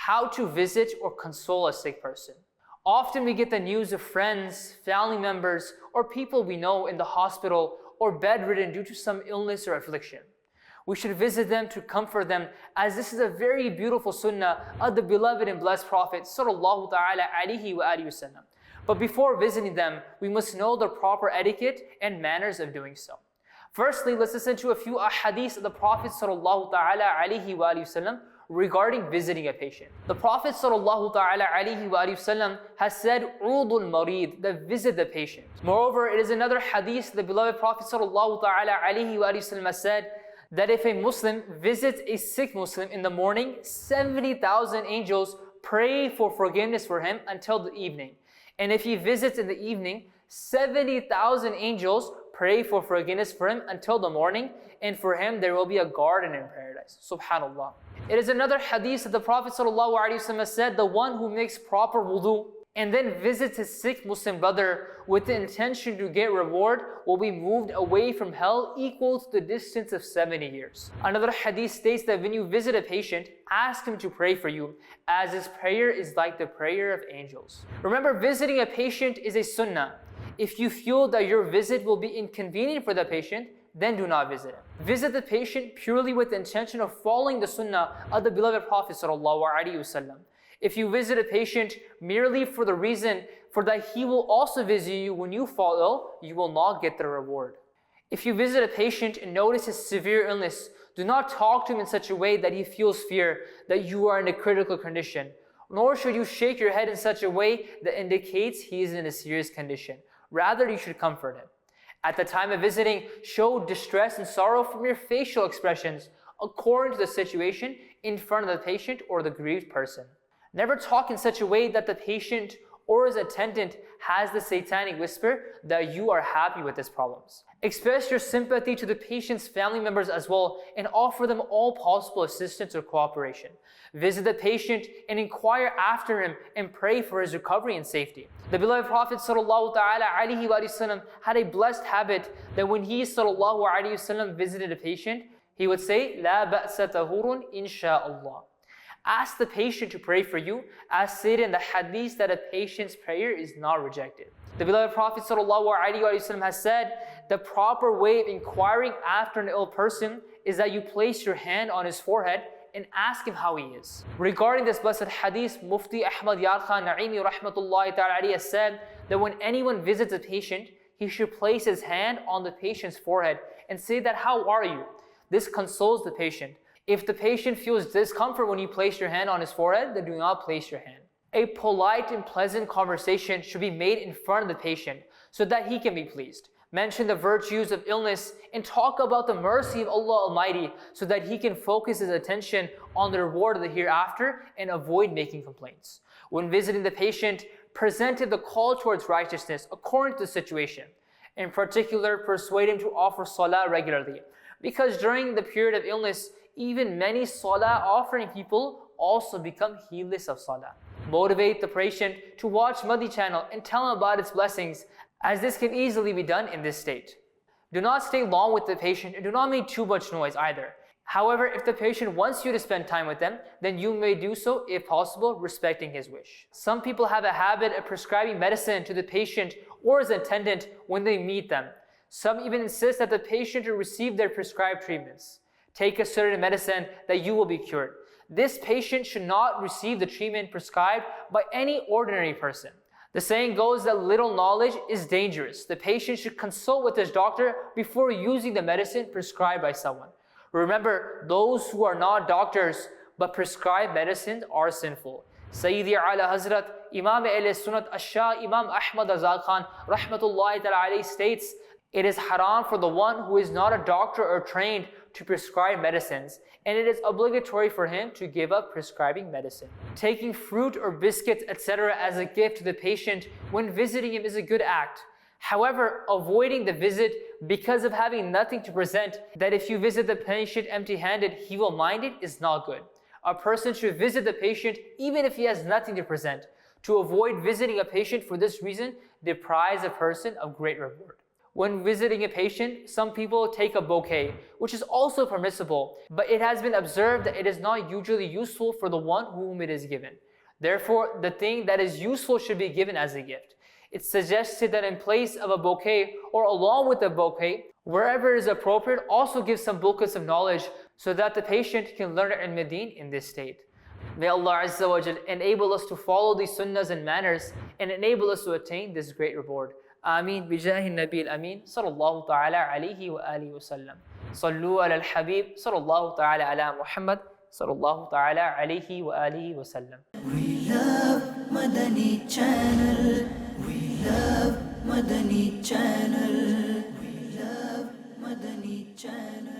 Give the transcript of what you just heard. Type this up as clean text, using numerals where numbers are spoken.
How to visit or console a sick person. Often we get the news of friends, family members, or people we know in the hospital or bedridden due to some illness or affliction. We should visit them to comfort them, as this is a very beautiful sunnah of the beloved and blessed Prophet sallallahu ta'ala alaihi wa alihi wasallam. But before visiting them, we must know the proper etiquette and manners of doing so. Firstly, let's listen to a few ahadith of the Prophet sallallahu ta'ala alaihi wa alihi wasallam regarding visiting a patient. The Prophet sallallahu ta'ala alaihi wa alihi wasallam has said, "Udul marid," that visit the patient. Moreover, it is another hadith, the beloved Prophet sallallahu ta'ala alaihi wa alihi wasallam has said, that if a Muslim visits a sick Muslim in the morning, 70,000 angels pray for forgiveness for him until the evening. And if he visits in the evening, 70,000 angels pray for forgiveness for him until the morning, and for him there will be a garden in paradise. Subhanallah. It is another hadith that the Prophet ﷺ has said, the one who makes proper wudu and then visits his sick Muslim brother with the intention to get reward will be moved away from hell equal to the distance of 70 years. Another hadith states that when you visit a patient, ask him to pray for you, as his prayer is like the prayer of angels. Remember, visiting a patient is a sunnah. If you feel that your visit will be inconvenient for the patient, then do not visit him. Visit the patient purely with the intention of following the sunnah of the beloved Prophet ﷺ. If you visit a patient merely for the reason for that he will also visit you when you fall ill, you will not get the reward. If you visit a patient and notice his severe illness, do not talk to him in such a way that he feels fear that you are in a critical condition, nor should you shake your head in such a way that indicates he is in a serious condition. Rather, you should comfort him. At the time of visiting, show distress and sorrow from your facial expressions according to the situation in front of the patient or the grieved person. Never talk in such a way that the patient or his attendant has the satanic whisper that you are happy with his problems. Express your sympathy to the patient's family members as well and offer them all possible assistance or cooperation. Visit the patient and inquire after him and pray for his recovery and safety. The beloved Prophet ﷺ had a blessed habit that when he ﷺ visited a patient, he would say, "La ba'sa tahurun insha'Allah." Ask the patient to pray for you, as stated in the hadith that a patient's prayer is not rejected. The beloved Prophet ﷺ has said, the proper way of inquiring after an ill person is that you place your hand on his forehead and ask him how he is. Regarding this blessed hadith, Mufti Ahmed Khan Naimi rahmatullahi ta'ala has said that when anyone visits a patient, he should place his hand on the patient's forehead and say that, "How are you?" This consoles the patient. If the patient feels discomfort when you place your hand on his forehead, then do not place your hand. A polite and pleasant conversation should be made in front of the patient so that he can be pleased. Mention the virtues of illness and talk about the mercy of Allah Almighty so that he can focus his attention on the reward of the hereafter and avoid making complaints. When visiting the patient, present him the call towards righteousness according to the situation. In particular, persuade him to offer salah regularly, because during the period of illness, even many salah offering people also become heedless of salah. Motivate the patient to watch Madani Channel and tell him about its blessings, as this can easily be done in this state. Do not stay long with the patient and do not make too much noise either. However, if the patient wants you to spend time with them, then you may do so if possible, respecting his wish. Some people have a habit of prescribing medicine to the patient or his attendant when they meet them. Some even insist that the patient should receive their prescribed treatments. Take a certain medicine that you will be cured. This patient should not receive the treatment prescribed by any ordinary person. The saying goes that little knowledge is dangerous. The patient should consult with his doctor before using the medicine prescribed by someone. Remember, those who are not doctors but prescribe medicines are sinful. Sayyidi Ala Hazrat Imam Ahl-Sunnat Ash-Shah Imam Ahmed Hozaifah Attari rahmatullahi ta'ala states, it is haram for the one who is not a doctor or trained to prescribe medicines, and it is obligatory for him to give up prescribing medicine. Taking fruit or biscuits, etc. as a gift to the patient when visiting him is a good act. However, avoiding the visit because of having nothing to present, that if you visit the patient empty-handed, he will mind it, is not good. A person should visit the patient even if he has nothing to present. To avoid visiting a patient for this reason deprives a person of great reward. When visiting a patient, some people take a bouquet, which is also permissible, but it has been observed that it is not usually useful for the one whom it is given. Therefore, the thing that is useful should be given as a gift. It's suggested that in place of a bouquet or along with a bouquet, wherever it is appropriate, also give some booklets of knowledge so that the patient can learn ilm ad-din in this state. May Allah Azza wa Jal enable us to follow these sunnahs and manners and enable us to attain this great reward. Ameen. Bijahi Nabi al-Amin. Sallallahu ta'ala alayhi wa alihi wa sallam. Sallu ala al-Habib. Sallallahu ta'ala ala Muhammad. Sallallahu ta'ala alayhi wa alihi wa sallam. We love Madani Channel. We love Madani Channel. We love Madani Channel.